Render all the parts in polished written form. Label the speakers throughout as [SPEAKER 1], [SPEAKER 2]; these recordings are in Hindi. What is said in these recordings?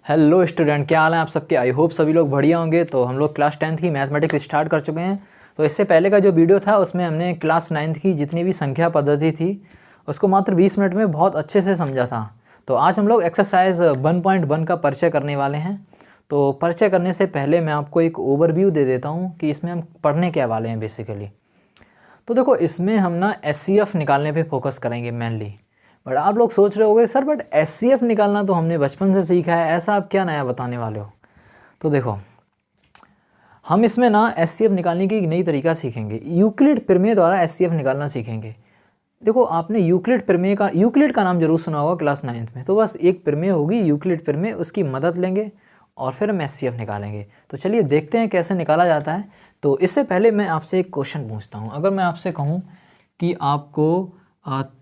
[SPEAKER 1] हेलो स्टूडेंट, क्या हाल है आप सबके। आई होप सभी लोग बढ़िया होंगे। तो हम लोग क्लास 10th की मैथमेटिक्स स्टार्ट कर चुके हैं। तो इससे पहले का जो वीडियो था उसमें हमने क्लास 9th की जितनी भी संख्या पद्धति थी उसको मात्र 20 मिनट में बहुत अच्छे से समझा था। तो आज हम लोग एक्सरसाइज 1.1 का परिचय करने वाले हैं। तो परिचय करने से पहले मैं आपको एक ओवरव्यू दे देता हूँ कि इसमें हम पढ़ने क्या वाले हैं बेसिकली। तो देखो, इसमें हम ना SCF निकालने पे फोकस करेंगे मेनली। बट आप लोग सोच रहे होगे सर, बट SCF निकालना तो हमने बचपन से सीखा है, ऐसा आप क्या नया बताने वाले हो। तो देखो, हम इसमें ना SCF निकालने की एक नई तरीका सीखेंगे। यूक्लिड प्रमेय द्वारा SCF निकालना सीखेंगे। देखो, आपने यूक्लिड का नाम जरूर सुना होगा क्लास 9th में। तो बस एक प्रमेय होगी यूक्लिड प्रमेय, उसकी मदद लेंगे और फिर हम SCF निकालेंगे। तो चलिए देखते हैं कैसे निकाला जाता है। तो इससे पहले मैं आपसे एक क्वेश्चन पूछता हूँ। अगर मैं आपसे कहूँ कि आपको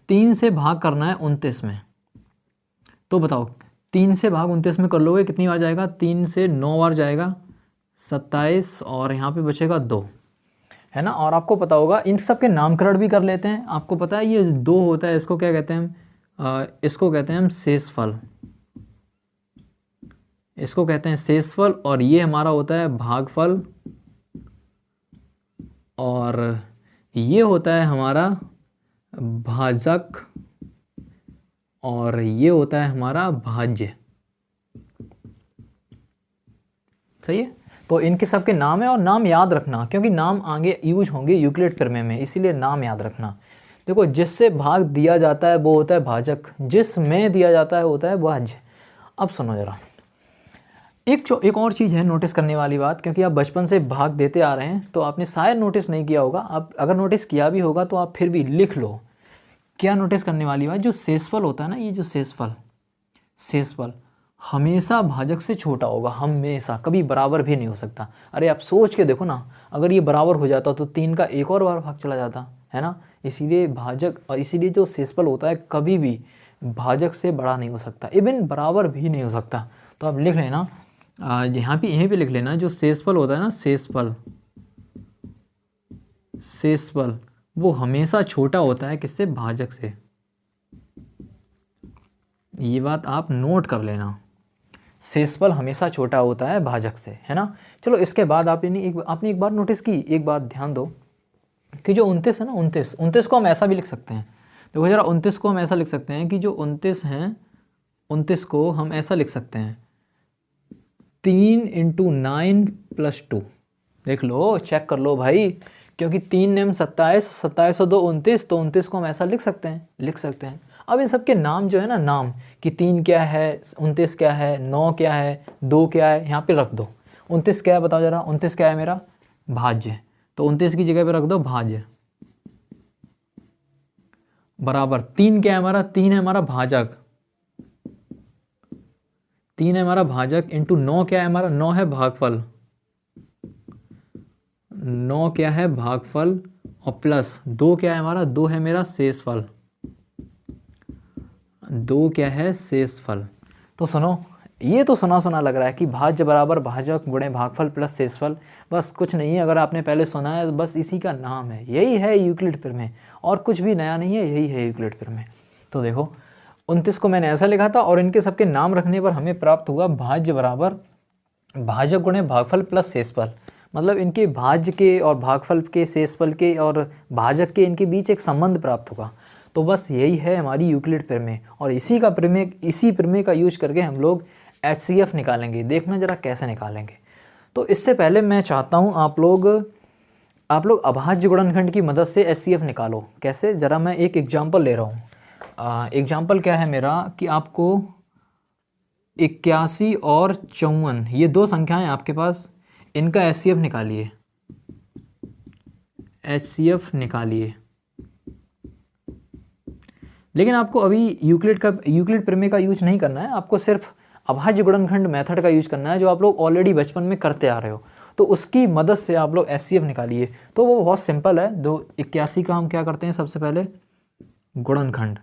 [SPEAKER 1] 3 से भाग करना है 29 में, तो बताओ 3 से भाग 29 में कर लोगे कितनी बार जाएगा। 3 से 9 बार जाएगा, 27, और यहाँ पे बचेगा 2, है ना। और आपको पता होगा, इन सब के नामकरण भी कर लेते हैं। आपको पता है ये 2 होता है, इसको क्या कहते हैं इसको कहते हैं हम शेषफल। इसको कहते हैं शेषफल। और ये हमारा होता है भागफल, और ये होता है हमारा भाजक, और ये होता है हमारा भाज्य। सही है। तो इनके सब के नाम है, और नाम याद रखना क्योंकि नाम आगे यूज होंगे यूक्लिड प्रमेय में, इसीलिए नाम याद रखना। देखो, जिससे भाग दिया जाता है वो होता है भाजक, जिसमें दिया जाता है होता है भाज्य। अब सुनो जरा, एक और चीज़ है नोटिस करने वाली बात, क्योंकि आप बचपन से भाग देते आ रहे हैं तो आपने शायद नोटिस नहीं किया होगा। आप अगर नोटिस किया भी होगा तो आप फिर भी लिख लो। क्या नोटिस करने वाली बात, जो शेषफल होता है ना, ये जो शेषफल हमेशा भाजक से छोटा होगा, हमेशा, कभी बराबर भी नहीं हो सकता। अरे आप सोच के देखो ना, अगर ये बराबर हो जाता तो 3 का एक और बार भाग चला जाता, है ना। इसीलिए भाजक, और इसीलिए जो शेषफल होता है कभी भी भाजक से बड़ा नहीं हो सकता, इवन बराबर भी नहीं हो सकता। तो आप लिख लेना, यहीं पे लिख लेना, जो शेषफल होता है ना, शेषफल वो हमेशा छोटा होता है किससे, भाजक से। ये बात आप नोट कर लेना, शेषफल हमेशा छोटा होता है भाजक से, है ना। चलो, इसके बाद आपने एक बार नोटिस की, एक बात ध्यान दो कि जो 29 है ना, 29 को हम ऐसा भी लिख सकते हैं। देखो जरा, 29 को हम ऐसा लिख सकते हैं कि जो 29 हैं, 29 को हम ऐसा लिख सकते हैं 3 × 9 + 2। देख लो, चेक कर लो भाई, क्योंकि 3 नेम 27, 27 और 2 29, तो 29 को हम ऐसा लिख सकते हैं। अब इन सब के नाम जो है ना, नाम कि 3 क्या है, 29 क्या है, 9 क्या है, 2 क्या है, यहाँ पे रख दो। 29 क्या है बताओ जरा, 29 क्या है मेरा, भाज्य। तो 29 की जगह पे रख दो भाज्य, बराबर 3 क्या है हमारा, 3 है हमारा भाजक, 3 है हमारा भाजक, इंटू 9 क्या है हमारा, 9 है भागफल, 9 क्या है भागफल, और प्लस 2 क्या है हमारा, 2 है मेरा शेषफल, 2 क्या है शेषफल। तो सुनो, ये तो सुना लग रहा है कि भाज्य बराबर भाजक गुणे भागफल प्लस शेषफल। बस कुछ नहीं है, अगर आपने पहले सुना है बस इसी का नाम है, यही है यूक्लिड प्रमेय, और कुछ भी नया नहीं है, यही है यूक्लिड प्रमेय। तो देखो, 29 को मैंने ऐसा लिखा था, और इनके सबके नाम रखने पर हमें प्राप्त हुआ भाज्य बराबर भाजक गुणे भागफल प्लस शेषफल। मतलब इनके भाज्य के और भागफल के, शेषफल के और भाजक के, इनके बीच एक संबंध प्राप्त होगा। तो बस यही है हमारी यूक्लिड प्रमेय, और इसी प्रमेय का यूज करके हम लोग HCF निकालेंगे। देखना जरा कैसे निकालेंगे। तो इससे पहले मैं चाहता हूँ आप लोग अभाज्य गुणनखंड की मदद से HCF निकालो। कैसे, जरा मैं एक एग्जाम्पल ले रहा हूँ। एग्जाम्पल क्या है मेरा कि आपको 81 और 54, ये 2 संख्याएं आपके पास, इनका HCF निकालिए। लेकिन आपको अभी यूक्लिड प्रमेय का यूज नहीं करना है, आपको सिर्फ अभाज्य गुणनखंड मेथड का यूज करना है, जो आप लोग ऑलरेडी बचपन में करते आ रहे हो। तो उसकी मदद से आप लोग HCF निकालिए। तो वो बहुत सिंपल है। 81 का हम क्या करते हैं, सबसे पहले गुणनखंड।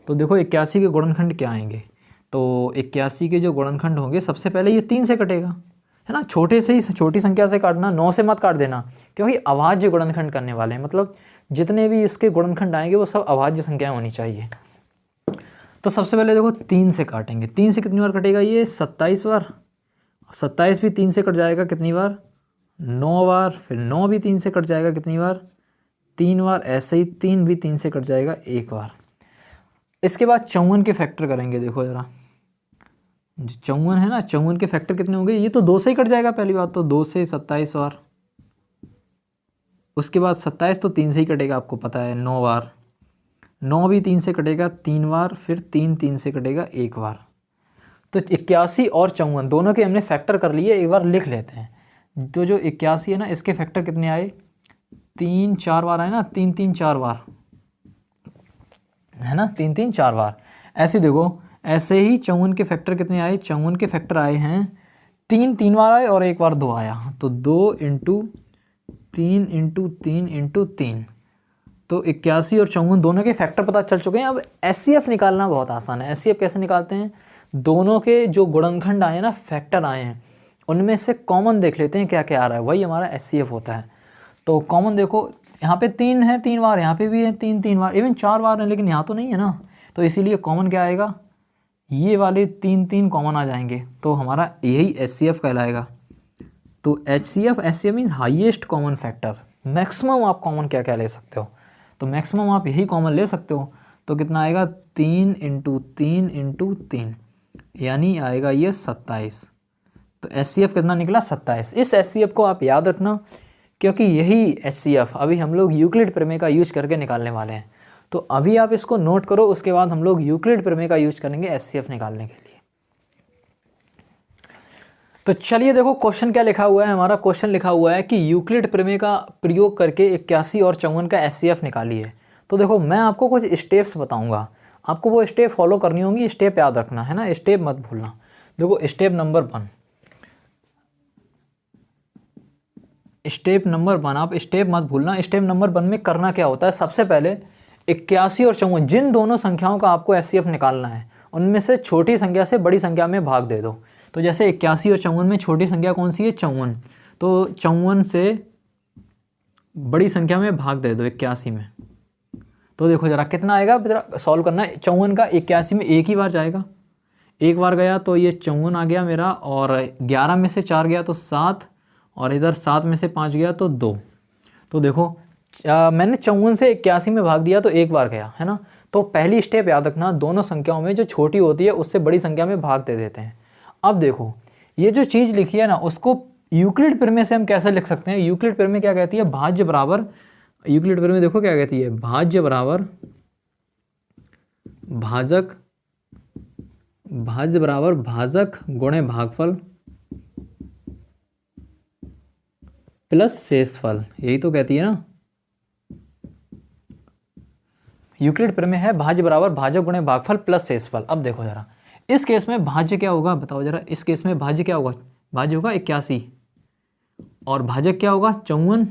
[SPEAKER 1] तो देखो 81 के गुणनखंड क्या आएंगे, तो 81 के जो गुणनखंड होंगे, सबसे पहले ये 3 से कटेगा, है ना। छोटे से ही छोटी संख्या से काटना, 9 से मत काट देना, क्योंकि अभाज्य गुणनखंड करने वाले हैं। मतलब जितने भी इसके गुणनखंड आएंगे वो सब अभाज्य संख्याएं होनी चाहिए। तो सबसे पहले देखो 3 से काटेंगे, 3 से कितनी बार कटेगा ये 27 बार, 27 भी 3 से कट जाएगा कितनी बार 9 बार, फिर 9 भी 3 से कट जाएगा कितनी बार 3 बार, ऐसे ही 3 भी 3 से कट जाएगा 1 बार। इसके बाद 54 के फैक्टर करेंगे, देखो ज़रा 54 है ना, 54 के फैक्टर कितने होंगे, ये तो 2 से ही कट जाएगा पहली बात तो, 2 से 27 बार, उसके बाद 27 तो 3 से ही कटेगा आपको पता है 9 बार, 9 भी 3 से कटेगा 3 बार, फिर 3 से कटेगा 1 बार। तो 81 और 54 दोनों के हमने फैक्टर कर लिए, एक बार लिख लेते हैं। तो जो 81 है ना इसके फैक्टर कितने आए 3 4 बार आए ना, 3 4 बार है ना, 3 4 बार। ऐसे देखो ऐसे ही 54 के फैक्टर कितने आए, 54 के फैक्टर आए हैं 3 बार आए और 1 बार 2 आया, तो 2 इंटू 3 इंटू 3 इंटू 3, तो 81 और 54 दोनों के फैक्टर पता चल चुके हैं। अब SCF निकालना बहुत आसान है। SCF कैसे निकालते हैं, दोनों के जो गुणनखंड आए ना फैक्टर आए हैं उनमें से कॉमन देख लेते हैं क्या क्या आ रहा है, वही हमारा SCF होता है। तो कॉमन देखो यहाँ पे 3 है 3 बार, यहाँ पे भी है 3 बार, इवन 4 बार है लेकिन यहाँ तो नहीं है ना, तो इसीलिए कॉमन क्या आएगा, ये वाले 3 कॉमन आ जाएंगे, तो हमारा यही SCF कहलाएगा। तो SCF means highest common factor, maximum आप कॉमन क्या क्या ले सकते हो, तो मैक्सिमम आप यही कॉमन ले सकते हो। तो कितना आएगा 3 इंटू 3 इंटू 3, यानी आएगा ये 27। तो SCF कितना निकला 27। इस SCF को आप याद रखना क्योंकि यही SCF अभी हम लोग यूक्लिड प्रमेय का यूज करके निकालने वाले हैं। तो अभी आप इसको नोट करो, उसके बाद हम लोग यूक्लिड प्रमेय का यूज करेंगे SCF निकालने के लिए। तो चलिए देखो क्वेश्चन क्या लिखा हुआ है, हमारा क्वेश्चन लिखा हुआ है कि यूक्लिड प्रमेय का प्रयोग करके 81 और 54 का SCF निकालिए। तो देखो मैं आपको कुछ स्टेप्स बताऊंगा, आपको वो स्टेप फॉलो करनी होंगी, स्टेप याद रखना है ना, स्टेप मत भूलना। देखो स्टेप नंबर 1, आप स्टेप मत भूलना। स्टेप नंबर 1 में करना क्या होता है, सबसे पहले 81 और 54 जिन दोनों संख्याओं का आपको SCF निकालना है उनमें से छोटी संख्या से बड़ी संख्या में भाग दे दो। तो जैसे 81 और 54 में छोटी संख्या कौन सी है 54, तो 54 से बड़ी संख्या में भाग दे दो 81 में। तो देखो जरा कितना आएगा, जरा सॉल्व करना है। 54 का 81 में एक ही बार जाएगा, एक बार गया तो ये 54 आ गया मेरा, और 11 में से 4 गया तो 7, और इधर 7 में से 5 गया तो 2। तो देखो मैंने 54 से 81 में भाग दिया तो एक बार गया है ना। तो पहली स्टेप याद रखना, दोनों संख्याओं में जो छोटी होती है उससे बड़ी संख्या में भाग दे देते हैं। अब देखो ये जो चीज़ लिखी है ना उसको यूक्लिड प्रमेय से हम कैसे लिख सकते हैं। यूक्लिड प्रमेय क्या कहती है, भाज्य बराबर, यूक्लिड प्रमेय देखो क्या कहती है, भाज्य बराबर भाजक, भाज्य बराबर भाजक गुणे भागफल प्लस शेषफल, यही तो कहती है ना। यूक्लिड प्रमेय है भाज्य बराबर भाजक गुणे भागफल प्लस शेषफल। अब देखो जरा इस केस में भाज्य क्या होगा, बताओ जरा, इस केस में भाज्य क्या होगा, भाज्य होगा 81 और भाजक क्या होगा 54,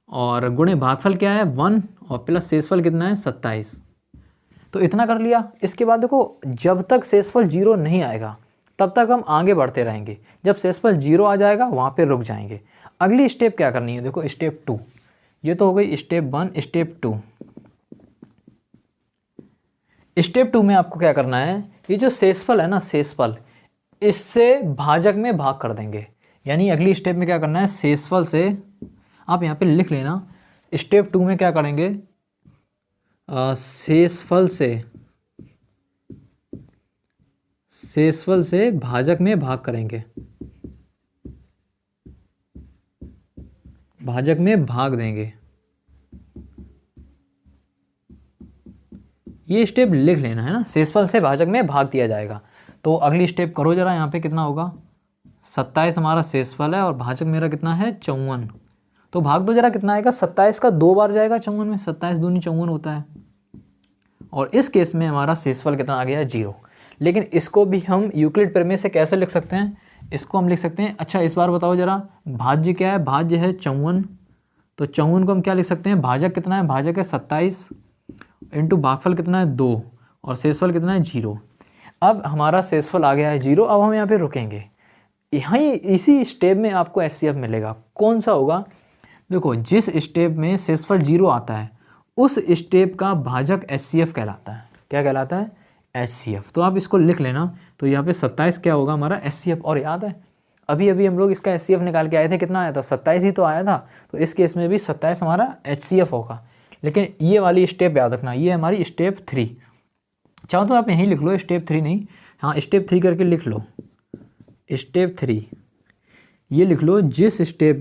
[SPEAKER 1] और गुणे भागफल क्या है 1, और प्लस शेषफल कितना है 27। तो इतना कर लिया। इसके बाद देखो जब तक शेषफल 0 नहीं आएगा तब तक हम आगे बढ़ते रहेंगे, जब शेषफल 0 आ जाएगा वहाँ पे रुक जाएंगे। अगली स्टेप क्या करनी है, देखो स्टेप 2, ये तो हो गई स्टेप 1। स्टेप 2, स्टेप 2 में आपको क्या करना है, ये जो शेषफल है ना, शेषफल इससे भाजक में भाग कर देंगे। यानी अगली स्टेप में क्या करना है, शेषफल से, आप यहाँ पे लिख लेना, स्टेप 2 में क्या करेंगे, शेषफल से भाजक में भाग करेंगे, भाजक में भाग देंगे। ये स्टेप लिख लेना है ना, शेषफल से भाजक में भाग दिया जाएगा। तो अगली स्टेप करो जरा, यहाँ पे कितना होगा 27 हमारा शेषफल है और भाजक मेरा कितना है 54। तो भाग दो जरा, कितना आएगा 27 का 2 बार जाएगा 54 में, 27 दूनी 54 होता है। और इस केस में हमारा शेषफल कितना आ गया है 0। लेकिन इसको भी हम यूक्लिड प्रमेय से कैसे लिख सकते हैं, इसको हम लिख सकते हैं, अच्छा इस बार बताओ जरा, भाज्य क्या है, भाज्य है 54। तो 54 को हम क्या लिख सकते हैं, भाजक कितना है, भाजक है 27 इंटू भागफल कितना है 2, और शेषफल कितना है 0। अब हमारा शेषफल आ गया है 0। अब हम यहाँ पे रुकेंगे, यहाँ इसी स्टेप में आपको SCF मिलेगा। कौन सा होगा, देखो जिस स्टेप में शेषफल 0 आता है उस स्टेप का भाजक SCF कहलाता है। क्या कहलाता है, HCF। तो आप इसको लिख लेना। तो यहाँ पे 27 क्या होगा हमारा HCF। और याद है अभी अभी हम लोग इसका HCF निकाल के आए थे, कितना आया था, 27 ही तो आया था। तो इस केस में भी 27 हमारा HCF होगा। लेकिन ये वाली स्टेप याद रखना, ये हमारी स्टेप 3। चाहो तो आप यहीं लिख लो, स्टेप 3 नहीं, हाँ स्टेप 3 करके लिख लो। स्टेप 3 ये लिख लो, जिस स्टेप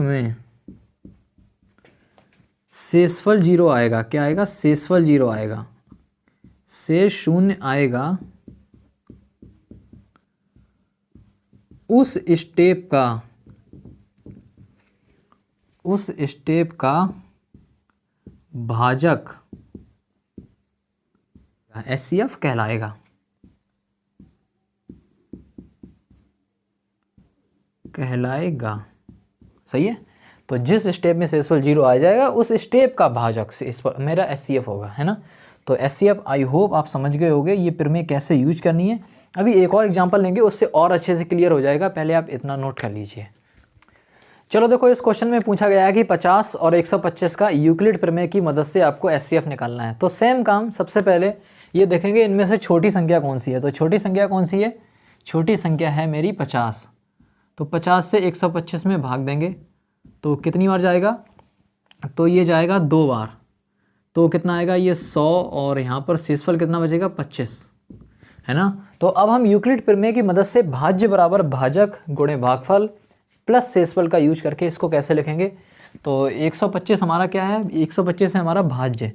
[SPEAKER 1] में शेषफल 0 आएगा, क्या आएगा, शेषफल 0 आएगा, शेष 0 आएगा, उस स्टेप का भाजक HCF कहलाएगा। सही है। तो जिस स्टेप में शेषफल 0 आ जाएगा उस स्टेप का भाजक शेषफल मेरा HCF होगा, है ना। तो HCF आई होप आप समझ गए होंगे ये प्रमेय कैसे यूज करनी है। अभी एक और एग्जांपल लेंगे, उससे और अच्छे से क्लियर हो जाएगा। पहले आप इतना नोट कर लीजिए। चलो देखो, इस क्वेश्चन में पूछा गया है कि 50 और 125 का यूक्लिड प्रमेय की मदद से आपको HCF निकालना है। तो सेम काम, सबसे पहले ये देखेंगे इनमें से छोटी संख्या कौन सी है। तो छोटी संख्या कौन सी है, छोटी संख्या है मेरी 50। तो 50 से 125 में भाग देंगे तो कितनी बार जाएगा, तो ये जाएगा 2 बार। तो कितना आएगा, ये 100 और यहाँ पर शेषफल कितना बचेगा, 25, है ना। तो अब हम यूक्लिड प्रमेय की मदद से भाज्य बराबर भाजक गुणे भागफल प्लस शेषफल का यूज करके इसको कैसे लिखेंगे। तो 125 हमारा क्या है, 125 है हमारा भाज्य।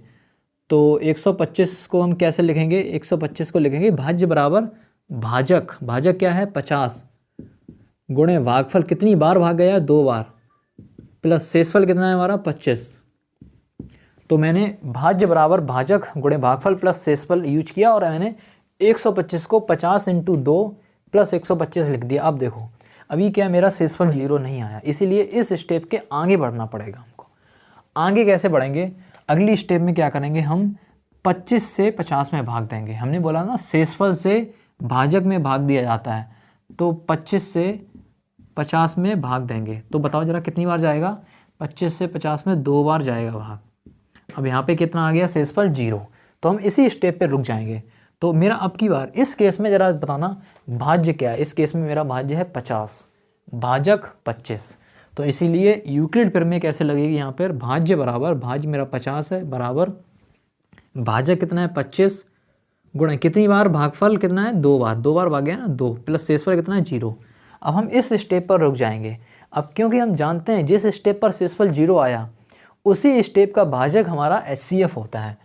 [SPEAKER 1] तो 125 को हम कैसे लिखेंगे, 125 को लिखेंगे भाज्य बराबर भाजक, भाजक क्या है 50, गुणे भागफल कितनी बार भाग गया, 2 बार, प्लस शेषफल कितना है हमारा 25। तो मैंने भाज्य बराबर भाजक गुणे भागफल प्लस शेषफल यूज किया और मैंने 125 को 50 × 2 प्लस 125 लिख दिया। अब देखो अभी क्या मेरा शेषफल 0 नहीं आया, इसीलिए इस स्टेप के आगे बढ़ना पड़ेगा हमको। आगे कैसे बढ़ेंगे, अगली स्टेप में क्या करेंगे, हम 25 से 50 में भाग देंगे। हमने बोला ना शेषफल से भाजक में भाग दिया जाता है, तो 25 से 50 में भाग देंगे। तो बताओ जरा कितनी बार जाएगा, 25 से 50 में 2 बार जाएगा भाग। अब यहाँ पे कितना आ गया, शेषफल 0। तो हम इसी स्टेप पे रुक जाएंगे। तो मेरा अब की बार इस केस में ज़रा बताना भाज्य क्या है। इस केस में मेरा भाज्य है 50, भाजक 25। तो इसीलिए यूक्लिड प्रमेय कैसे लगेगी यहाँ पर, भाज्य बराबर भाज्य मेरा 50 है बराबर भाजक कितना है 25 गुणा कितनी बार, भागफल कितना है 2 बार, 2 बार भाग गया ना 2, प्लस शेषफल कितना है 0। अब हम इस स्टेप पर रुक जाएंगे। अब क्योंकि हम जानते हैं जिस स्टेप पर शेषफल 0 आया उसी स्टेप का भाजक हमारा HCF होता है।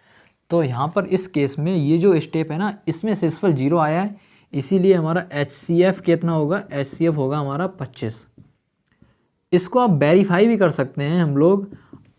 [SPEAKER 1] तो यहाँ पर इस केस में ये जो स्टेप है ना, इसमें शेषफल 0 आया है, इसीलिए हमारा HCF कितना होगा, HCF होगा हमारा 25। इसको आप वेरीफाई भी कर सकते हैं हम लोग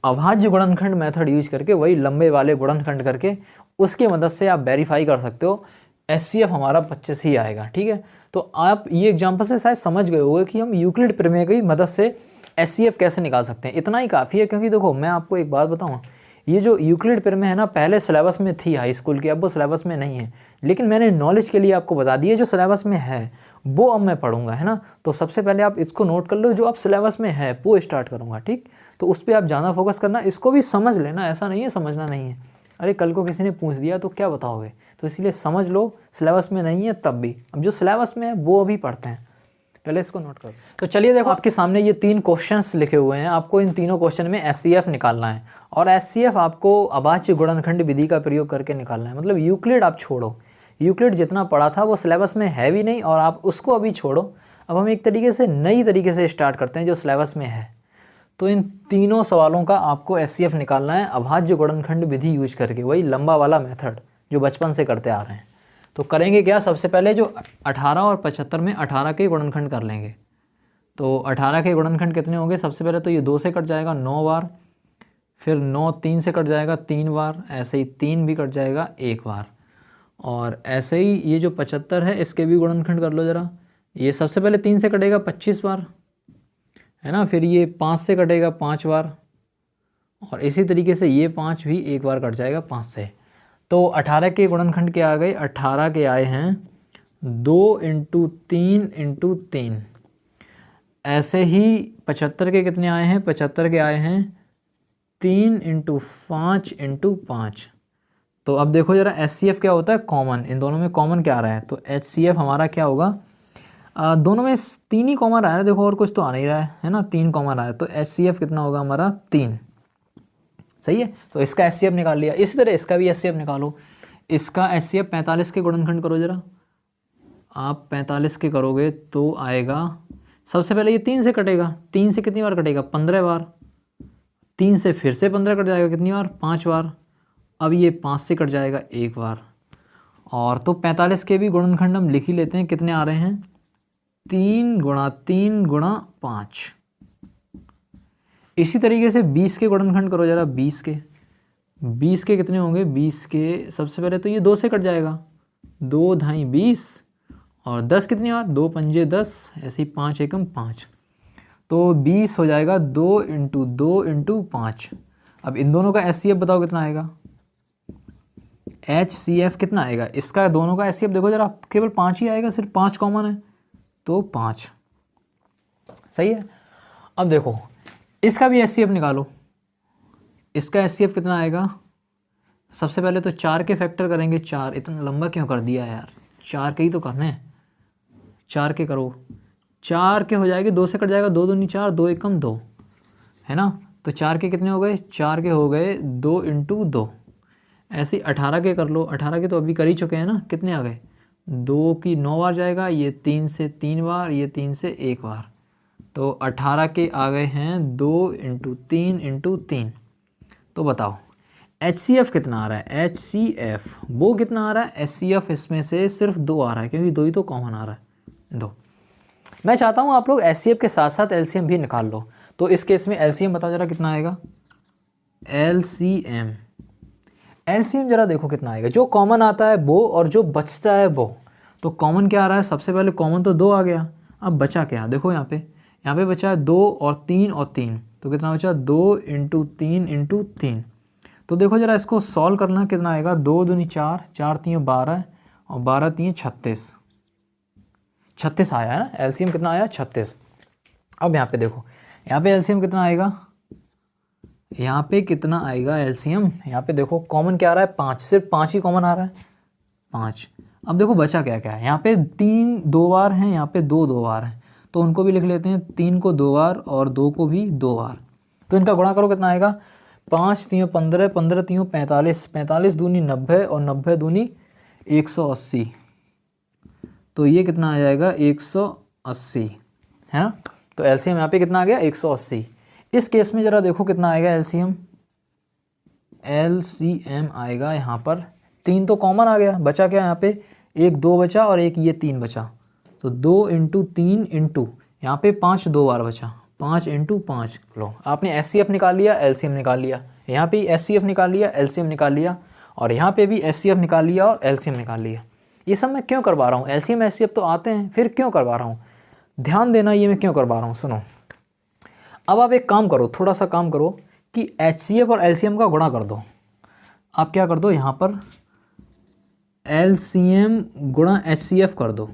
[SPEAKER 1] अभाज्य गुणनखंड मेथड यूज करके, वही लंबे वाले गुणनखंड करके, उसके मदद से आप वेरीफाई कर सकते हो HCF हमारा 25 ही आएगा। ठीक है, तो आप ये एग्जांपल से शायद समझ गए होंगे कि हम यूक्लिड प्रमेय की मदद से HCF कैसे निकाल सकते हैं। इतना ही काफ़ी है, क्योंकि देखो मैं आपको एक बात बताऊँ, ये जो यूक्लिड प्रमेय है ना पहले सिलेबस में थी हाई स्कूल की, अब वो सिलेबस में नहीं है। लेकिन मैंने नॉलेज के लिए आपको बता दिया, जो सिलेबस में है वो अब मैं पढ़ूंगा, है ना। तो सबसे पहले आप इसको नोट कर लो, जो आप सिलेबस में है वो स्टार्ट करूँगा, ठीक। तो उस पर आप ज़्यादा फोकस करना, इसको भी समझ लेना, ऐसा नहीं है समझना नहीं है। अरे कल को किसी ने पूछ दिया तो क्या बताओगे, तो इसलिए समझ लो, सिलेबस में नहीं है तब भी, अब जो सिलेबस में है वो अभी पढ़ते हैं, पहले इसको नोट करो। तो चलिए देखो, आपके सामने ये 3 क्वेश्चंस लिखे हुए हैं, आपको इन तीनों क्वेश्चन में HCF निकालना है। और HCF आपको अभाज्य गुणनखंड विधि का प्रयोग करके निकालना है। मतलब यूक्लिड आप छोड़ो, यूक्लिड जितना पढ़ा था वो सिलेबस में है भी नहीं, और आप उसको अभी छोड़ो। अब हम एक तरीके से नई तरीके से स्टार्ट करते हैं जो सिलेबस में है। तो इन तीनों सवालों का आपको HCF निकालना है अभाज्य गुणनखंड विधि यूज करके, वही लंबा वाला मेथड जो बचपन से करते आ रहे हैं। तो करेंगे क्या, सबसे पहले जो 18 और 75 में 18 के गुणनखंड कर लेंगे। तो 18 के गुणनखंड कितने होंगे, सबसे पहले तो ये 2 से कट जाएगा 9 बार, फिर 9 3 से कट जाएगा 3 बार, ऐसे ही 3 भी कट जाएगा 1 बार, और ऐसे ही ये जो 75 है इसके भी गुणनखंड कर लो ज़रा। ये सबसे पहले 3 से कटेगा 25 बार, है ना, फिर ये 5 से कटेगा 5 बार, और इसी तरीके से ये 5 भी 1 बार कट जाएगा 5 से। तो 18 के गुणनखंड क्या आ गए, 18 के आए हैं 2 × 3 × 3। ऐसे ही 75 के कितने आए हैं, 75 के आए हैं 3 इंटू 5 इंटू 5। तो अब देखो जरा HCF क्या होता है, कॉमन, इन दोनों में कॉमन क्या आ रहा है, तो HCF हमारा क्या होगा, दोनों में 3 ही कॉमन आ रहा है, देखो और कुछ तो आ नहीं रहा है ना, 3 कॉमन आ रहा है, तो HCF कितना होगा हमारा 3। सही है, तो इसका HCF निकाल लिया। इसी तरह इसका भी HCF निकालो। इसका HCF 45 के गुणनखंड करो जरा, आप 45 के करोगे तो आएगा, सबसे पहले ये 3 से कटेगा, 3 से कितनी बार कटेगा, 15 बार, 3 से फिर से 15 कट जाएगा, कितनी बार, 5 बार। अब ये 5 से कट जाएगा 1 बार। और तो 45 के भी गुणनखंड हम लिख ही लेते हैं, कितने आ रहे हैं, 3 गुणा 3 गुणा 5। इसी तरीके से 20 के गुणनखंड करो जरा, 20 के कितने होंगे, 20 के सबसे पहले तो ये 2 से कट जाएगा, 2 ढाई 20, और 10 कितनी बार, 2 पंजे 10, ऐसे ही 5 एकम 5, तो 20 हो जाएगा 2 इंटू 2 इंटू 5। अब इन दोनों का HCF बताओ कितना आएगा, HCF कितना आएगा, इसका दोनों का HCF देखो जरा, केवल 5 ही आएगा, सिर्फ 5 कॉमन है, तो 5। सही है। अब देखो इसका भी HCF निकालो। इसका HCF कितना आएगा, सबसे पहले तो 4 के फैक्टर करेंगे, 4, इतना लंबा क्यों कर दिया यार, 4 के ही तो करने हैं, 4 के करो, 4 के हो जाएंगे, 2 से कट जाएगा, 2 दूनी 4, 2 एकम 2, है ना, तो 4 के कितने हो गए, 4 के हो गए 2 इंटू 2। ऐसे 18 के कर लो, 18 के तो अभी कर ही चुके हैं ना, कितने आ गए, 2 की 9 बार जाएगा, ये 3 से 3 बार, ये 3 से 1 बार, तो 18 के आ गए हैं 2 इंटू 3 इंटू 3। तो बताओ HCF कितना आ रहा है, HCF वो कितना आ रहा है, HCF इसमें से सिर्फ 2 आ रहा है, क्योंकि 2 ही तो कॉमन आ रहा है, 2। मैं चाहता हूँ आप लोग HCF के साथ साथ LCM भी निकाल लो। तो इस केस में LCM बताओ जरा कितना आएगा, LCM जरा देखो कितना आएगा, जो कॉमन आता है वो और जो बचता है वो। तो कॉमन क्या आ रहा है, सबसे पहले कॉमन तो 2 आ गया, अब बचा क्या, देखो यहाँ पे बचा है 2 और 3 और 3, तो कितना बचा, 2 इंटू 3 इंटू 3। तो देखो जरा इसको सॉल्व करना, कितना आएगा, 2 दूनी 4, 4 3 12, और 12 3 36, 36 आया है ना, LCM कितना आया, 36। अब यहाँ पे देखो, यहाँ पे LCM कितना आएगा, यहाँ पे कितना आएगा LCM, यहाँ पे देखो कॉमन क्या आ रहा है, 5, सिर्फ 5 ही कॉमन आ रहा है, 5। अब देखो बचा क्या क्या है, यहाँ पे 3 2 बार हैं, यहाँ पे 2 2 बार हैं, तो उनको भी लिख लेते हैं, 3 को 2 बार और 2 को भी 2 बार। तो इनका गुणा करो, कितना आएगा, 5 3 15, 15 3 45, 45 दूनी 90, और 90 दूनी 180, तो ये कितना आ जाएगा, 180, है ना। तो LCM यहाँ पे कितना आ गया, 180। इस केस में ज़रा देखो कितना आएगा LCM आएगा यहाँ पर, 3 तो कॉमन आ गया, बचा क्या यहाँ पे, 1 2 बचा और 1 ये 3 बचा, तो 2 इंटू 3 इंटू यहाँ पे 5 2 बार बचा, 5 इंटू 5। लो आपने HCF निकाल लिया, LCM निकाल लिया, यहाँ पे HCF निकाल लिया, LCM निकाल लिया, और यहाँ पे भी HCF निकाल लिया और LCM निकाल लिया। ये सब मैं क्यों करवा रहा हूँ, LCM HCF तो आते हैं, फिर क्यों करवा रहा हूँ, ध्यान देना, ये मैं क्यों करवा रहा हूँ, सुनो। अब आप एक काम करो, थोड़ा सा काम करो कि HCF और LCM का गुणा कर दो। आप क्या कर दो, यहाँ पर LCM गुणा HCF कर दो,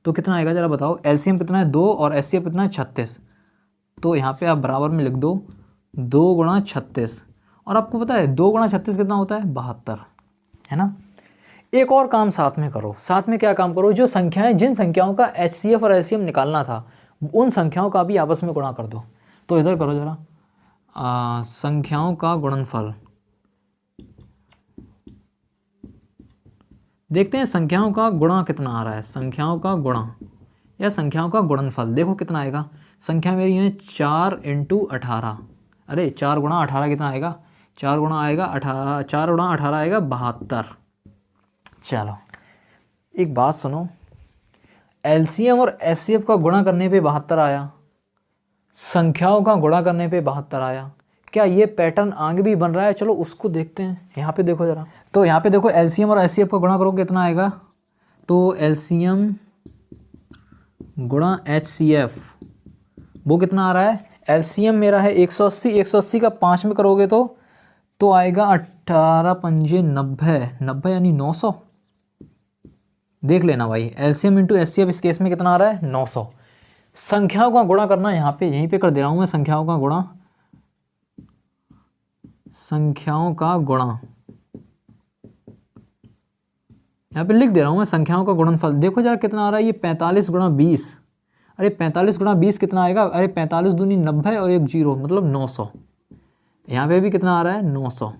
[SPEAKER 1] तो कितना आएगा जरा बताओ, LCM कितना है 2 और HCF कितना है 36, तो यहाँ पे आप बराबर में लिख दो 2 गुणा 36, और आपको पता है 2 गुणा 36 कितना होता है, 72, है ना। एक और काम साथ में करो, साथ में क्या काम करो, जो संख्याएं, जिन संख्याओं का HCF और LCM निकालना था उन संख्याओं का भी आपस में गुणा कर दो। तो इधर करो जरा, संख्याओं का गुणनफल, देखते हैं संख्याओं का गुणा कितना आ रहा है, संख्याओं का गुणा या संख्याओं का गुणनफल, देखो कितना आएगा। संख्या मेरी है 4 इंटू 18, अरे 4 गुणा 18 कितना आएगा, 4 गुणा आएगा 18, 4 गुणा 18 आएगा 72। चलो एक बात सुनो, LCM और HCF का गुणा करने पे 72 आया, संख्याओं का गुणा करने पे 72 आया, क्या ये पैटर्न आगे भी बन रहा है, चलो उसको देखते हैं। यहाँ पे देखो ज़रा, तो यहाँ पे देखो LCM और HCF का गुणा करो कितना आएगा, तो LCM गुणा HCF वो कितना आ रहा है, LCM मेरा है 180, 180 का 5 में करोगे तो आएगा 18 पंजे 90, 90 यानी 900। देख लेना भाई, LCM इंटू HCF इस केस में कितना आ रहा है, 900। संख्याओं का गुणा करना यहाँ पे, यहीं पे कर दे रहा हूँ मैं, संख्याओं का गुणा संख्याओं का गुणा, यहाँ पे लिख दे रहा हूँ मैं संख्याओं का गुणनफल। देखो जरा कितना आ रहा है ये 45 गुणा 20। अरे 45 गुणा 20 कितना आएगा? अरे 45 दूनी 90 और एक जीरो मतलब 900। यहाँ पे भी कितना आ रहा है? 900।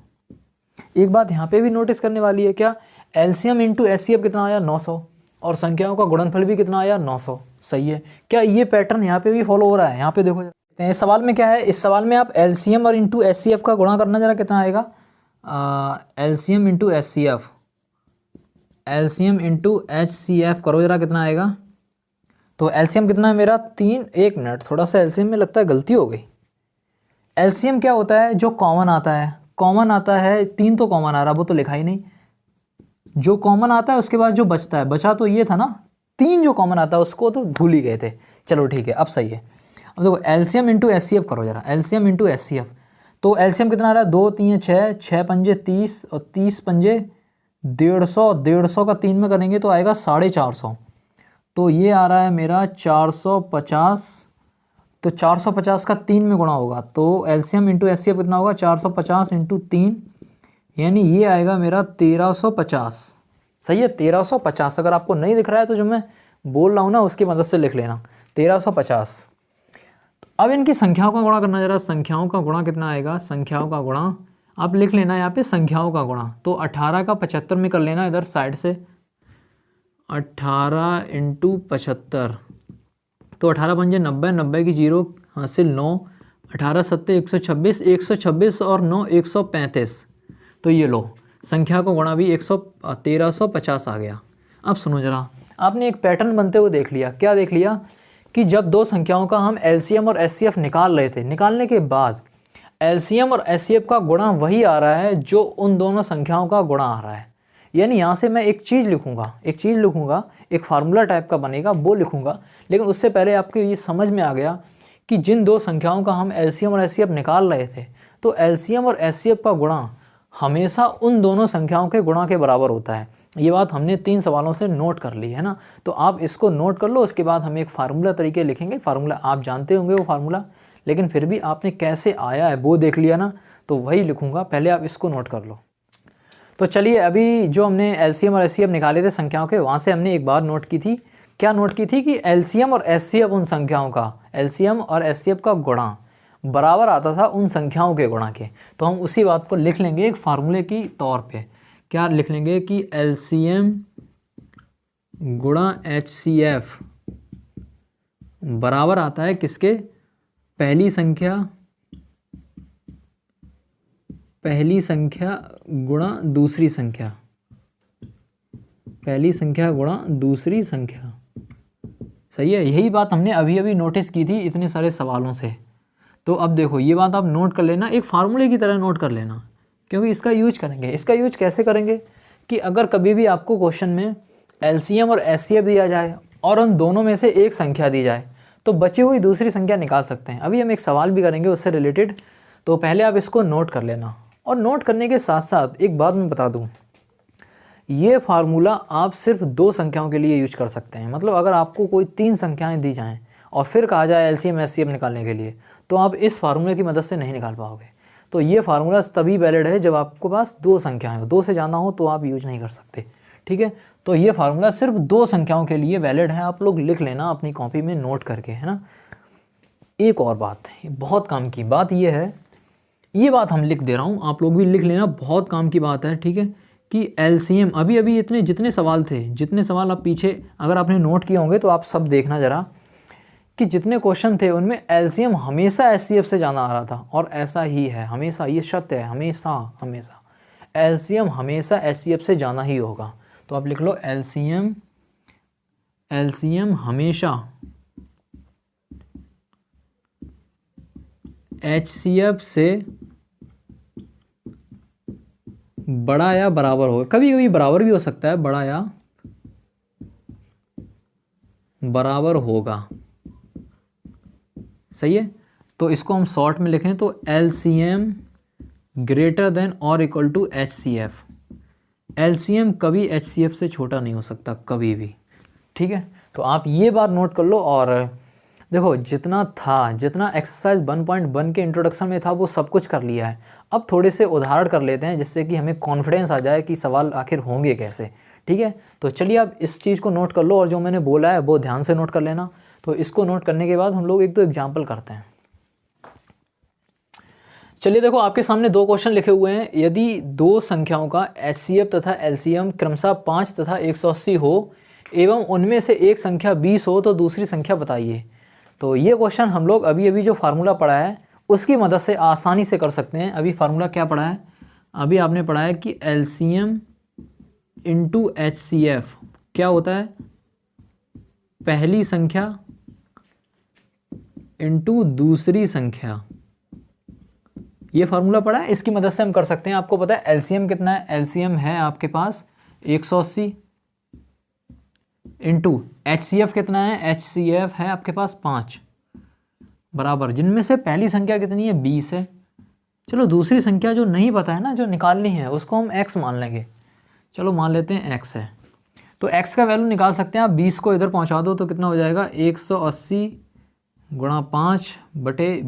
[SPEAKER 1] एक बात यहाँ पे भी नोटिस करने वाली है, क्या एलसीएम इंटू एचसीएफ कितना आया? 900। और संख्याओं का गुणनफल भी कितना आया? 900। सही है। क्या ये पैटर्न यहाँ पे भी फॉलो हो रहा है? यहाँ पे देखो इस सवाल में क्या है, इस सवाल में आप एलसीएम और इंटू एचसीएफ का गुणा करना, जरा कितना आएगा? LCM into HCF, LCM into HCF करो जरा, कितना आएगा? तो एलसीएम कितना है मेरा? 3। एक मिनट, थोड़ा सा एलसीएम में लगता है गलती हो गई। एलसीएम क्या होता है? जो कॉमन आता है, कॉमन आता है 3 तो कॉमन आ रहा, वो तो लिखा ही नहीं। जो कॉमन आता है उसके बाद जो बचता है, बचा तो ये था ना, 3 जो कॉमन आता है उसको तो भूल ही गए थे। चलो ठीक है, अब सही है। अब देखो एलसीएम इंटू एचसीएफ करो जरा, एलसीएम इंटू एचसीएफ। तो एलसीएम कितना आ रहा है? 2 3 6, 6 पंजे 30 और 30 पंजे 150। 150 का 3 में करेंगे तो आएगा 450। तो ये आ रहा है मेरा 450। तो 450 का 3 में गुणा होगा तो एलसीएम इंटू एचसीएफ कितना होगा? 450 इंटू 3, यानी ये आएगा मेरा 1350। सही है, 1350। अगर आपको नहीं दिख रहा है तो जो मैं बोल रहा हूँ ना उसकी मदद से लिख लेना, 1350। तो अब इनकी संख्याओं का गुणा करना जरा। संख्याओं का गुणा कितना आएगा? संख्याओं का गुणा आप लिख लेना यहाँ पे, संख्याओं का गुणा। तो 18 का 75 में कर लेना इधर साइड से, 18 इंटू 75। तो 18 पंजे 90, 90 की जीरो हासिल 9, 18 सत्ते 126, 126 और 9 135। तो ये लो संख्या को गुणा भी 1350 आ गया। अब सुनो जरा, आपने एक पैटर्न बनते हुए देख लिया। क्या देख लिया? कि जब दो संख्याओं का हम एलसीएम और एचसीएफ निकाल रहे थे, निकालने के बाद एलसीएम और एचसीएफ का गुणा वही आ रहा है जो उन दोनों संख्याओं का गुणा आ रहा है। यानी यहाँ से मैं एक चीज़ लिखूँगा, एक फार्मूला टाइप का बनेगा वो लिखूँगा। लेकिन उससे पहले आपको ये समझ में आ गया कि जिन दो संख्याओं का हम एलसीएम और एचसीएफ निकाल रहे थे, तो एलसीएम और एचसीएफ का गुणा हमेशा उन दोनों संख्याओं के गुणा के बराबर होता है। ये बात हमने 3 सवालों से नोट कर ली है ना। तो आप इसको नोट कर लो, उसके बाद हम एक फार्मूला तरीके लिखेंगे। फार्मूला आप जानते होंगे वो फार्मूला, लेकिन फिर भी आपने कैसे आया है वो देख लिया ना, तो वही लिखूँगा। पहले आप इसको नोट कर लो। तो चलिए, अभी जो हमने एलसीएम और एचसीएफ निकाले थे संख्याओं के, वहाँ से हमने एक बार नोट की थी। क्या नोट की थी? कि एलसीएम और एचसीएफ उन संख्याओं का, एलसीएम और एचसीएफ का गुणा बराबर आता था उन संख्याओं के गुणा के। तो हम उसी बात को लिख लेंगे एक फार्मूले की तौर पे। क्या लिख लेंगे? कि एलसीएम गुणा एचसीएफ बराबर आता है किसके? पहली संख्या गुणा दूसरी संख्या, पहली संख्या गुणा दूसरी संख्या। सही है, यही बात हमने अभी अभी नोटिस की थी इतने सारे सवालों से। तो अब देखो ये बात आप नोट कर लेना, एक फार्मूले की तरह नोट कर लेना, क्योंकि इसका यूज करेंगे। इसका यूज कैसे करेंगे? कि अगर कभी भी आपको क्वेश्चन में एलसीएम और एचसीएफ दिया जाए और उन दोनों में से एक संख्या दी जाए, तो बची हुई दूसरी संख्या निकाल सकते हैं। अभी हम एक सवाल भी करेंगे उससे रिलेटेड, तो पहले आप इसको नोट कर लेना। और नोट करने के साथ साथ एक बात मैं बता दूँ, ये फार्मूला आप सिर्फ 2 संख्याओं के लिए यूज कर सकते हैं। मतलब अगर आपको कोई 3 संख्याएँ दी जाएँ और फिर कहा जाए एलसीएम एचसीएफ निकालने के लिए, तो आप इस फार्मूले की मदद से नहीं निकाल पाओगे। तो ये फार्मूला तभी वैलिड है जब आपके पास 2 संख्याएं हो, 2 से ज़्यादा हो तो आप यूज नहीं कर सकते। ठीक है, तो ये फार्मूला सिर्फ 2 संख्याओं के लिए वैलिड है। आप लोग लिख लेना अपनी कॉपी में नोट करके, है ना। एक और बात, बहुत काम की बात ये है, ये बात हम लिख दे रहा हूँ, आप लोग भी लिख लेना, बहुत काम की बात है। ठीक है, कि एलसीएम अभी अभी इतने जितने सवाल थे, जितने सवाल आप पीछे अगर आपने नोट किए होंगे तो आप सब देखना ज़रा, कि जितने क्वेश्चन थे उनमें एलसीएम हमेशा एचसीएफ से जाना आ रहा था। और ऐसा ही है, हमेशा, ये सत्य है, हमेशा एलसीएम हमेशा एचसीएफ से जाना ही होगा। तो आप लिख लो एलसीएम हमेशा एचसीएफ से बड़ा या बराबर होगा। कभी कभी बराबर भी हो सकता है, बड़ा या बराबर होगा। सही है, तो इसको हम शॉर्ट में लिखें तो एलसीएम ग्रेटर देन और इक्वल टू एचसीएफ। एलसीएम कभी एचसीएफ से छोटा नहीं हो सकता, कभी भी। ठीक है, तो आप ये बात नोट कर लो। और देखो जितना एक्सरसाइज 1.1 के इंट्रोडक्शन में था वो सब कुछ कर लिया है। अब थोड़े से उदाहरण कर लेते हैं जिससे कि हमें कॉन्फिडेंस आ जाए कि सवाल आखिर होंगे कैसे। ठीक है, तो चलिए आप इस चीज़ को नोट कर लो और जो मैंने बोला है वो ध्यान से नोट कर लेना। तो इसको नोट करने के बाद हम लोग एक दो एग्जाम्पल करते हैं। चलिए देखो आपके सामने दो क्वेश्चन लिखे हुए हैं। यदि दो संख्याओं का HCF तथा LCM क्रमशः 5 तथा 180 हो एवं उनमें से एक संख्या 20 हो तो दूसरी संख्या बताइए। तो ये क्वेश्चन हम लोग अभी जो फार्मूला पढ़ा है उसकी मदद से आसानी से कर सकते हैं। अभी फार्मूला क्या पढ़ा है? अभी आपने पढ़ा है कि LCM इंटू HCF क्या होता है? पहली संख्या इंटू दूसरी संख्या। ये फार्मूला पढ़ा है, इसकी मदद से हम कर सकते हैं। आपको पता है LCM कितना है? LCM है आपके पास 180 इंटू HCF कितना है? HCF है आपके पास 5 बराबर, जिनमें से पहली संख्या कितनी है? 20 है। चलो दूसरी संख्या जो नहीं पता है ना, जो निकालनी है, उसको हम x मान लेंगे। चलो मान लेते हैं x है, तो x का वैल्यू निकाल सकते हैं आप। 20 को इधर पहुंचा दो तो कितना हो जाएगा? 180 गुणा 5 बटे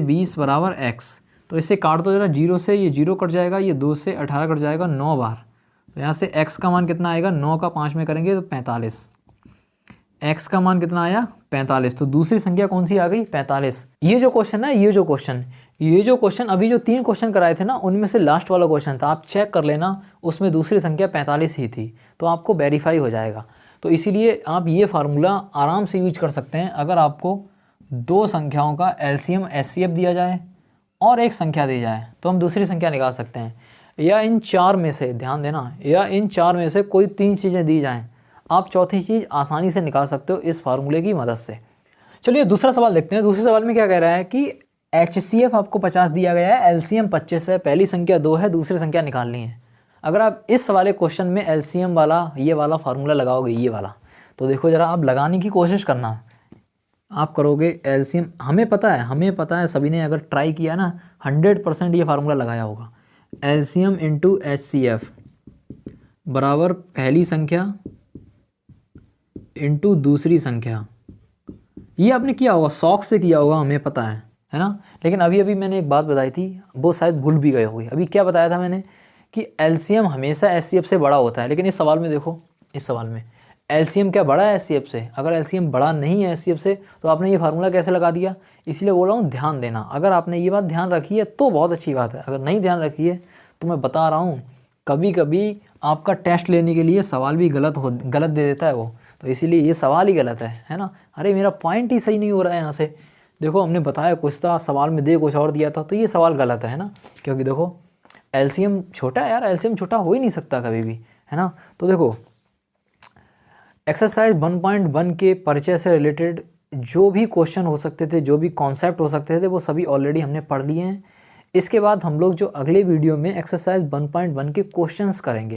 [SPEAKER 1] 20 बराबर x। तो इसे काट दो जरा, 0 से ये 0 कट जाएगा, ये 2 से 18 कट जाएगा 9 बार। तो यहाँ से x का मान कितना आएगा? 9 का 5 में करेंगे तो 45। x का मान कितना आया? 45। तो दूसरी संख्या कौन सी आ गई? 45। ये जो क्वेश्चन है, ये जो क्वेश्चन अभी जो 3 क्वेश्चन कराए थे ना, उनमें से लास्ट वाला क्वेश्चन था, आप चेक कर लेना, उसमें दूसरी संख्या 45 ही थी, तो आपको वेरीफाई हो जाएगा। तो इसीलिए आप ये फार्मूला आराम से यूज कर सकते हैं। अगर आपको दो संख्याओं का LCM HCF दिया जाए और एक संख्या दी जाए तो हम दूसरी संख्या निकाल सकते हैं, या इन 4 में से, ध्यान देना, या इन 4 में से कोई 3 चीज़ें दी जाएं, आप चौथी चीज़ आसानी से निकाल सकते हो इस फार्मूले की मदद से। चलिए दूसरा सवाल देखते हैं। दूसरे सवाल में क्या कह रहा है कि HCF आपको 50 दिया गया है, LCM 25 है, पहली संख्या 2 है, दूसरी संख्या निकालनी है। अगर आप इस वाले क्वेश्चन में LCM वाला ये वाला फार्मूला लगाओगे, ये वाला, तो देखो ज़रा आप लगाने की कोशिश करना। आप करोगे LCM, हमें पता है सभी ने अगर ट्राई किया ना 100% ये फार्मूला लगाया होगा। LCM इंटू HCF बराबर पहली संख्या इंटू दूसरी संख्या। ये आपने किया होगा, शौक से किया होगा, हमें पता है ना। लेकिन अभी मैंने एक बात बताई थी, वो शायद भूल भी गए होंगे। अभी क्या बताया था मैंने कि LCM हमेशा HCF से बड़ा होता है, लेकिन इस सवाल में देखो, इस सवाल में LCM क्या बड़ा है HCF से? अगर LCM बड़ा नहीं है HCF से तो आपने ये फार्मूला कैसे लगा दिया? इसलिए बोल रहा हूँ ध्यान देना। अगर आपने ये बात ध्यान रखी है तो बहुत अच्छी बात है, अगर नहीं ध्यान रखी है तो मैं बता रहा हूँ कभी कभी आपका टेस्ट लेने के लिए सवाल भी गलत दे देता है वो, तो इसीलिए ये सवाल ही गलत है ना। अरे मेरा पॉइंट ही सही नहीं हो रहा है यहाँ से। देखो हमने बताया कुछ था, सवाल में दे कुछ और दिया था, तो ये सवाल गलत है ना, क्योंकि देखो LCM छोटा है यार, LCM छोटा हो ही नहीं सकता कभी भी, है ना। तो देखो एक्सरसाइज 1.1 के परिचय से रिलेटेड जो भी क्वेश्चन हो सकते थे, जो भी कॉन्सेप्ट हो सकते थे, वो सभी ऑलरेडी हमने पढ़ लिए हैं। इसके बाद हम लोग जो अगले वीडियो में एक्सरसाइज 1.1 के क्वेश्चंस करेंगे।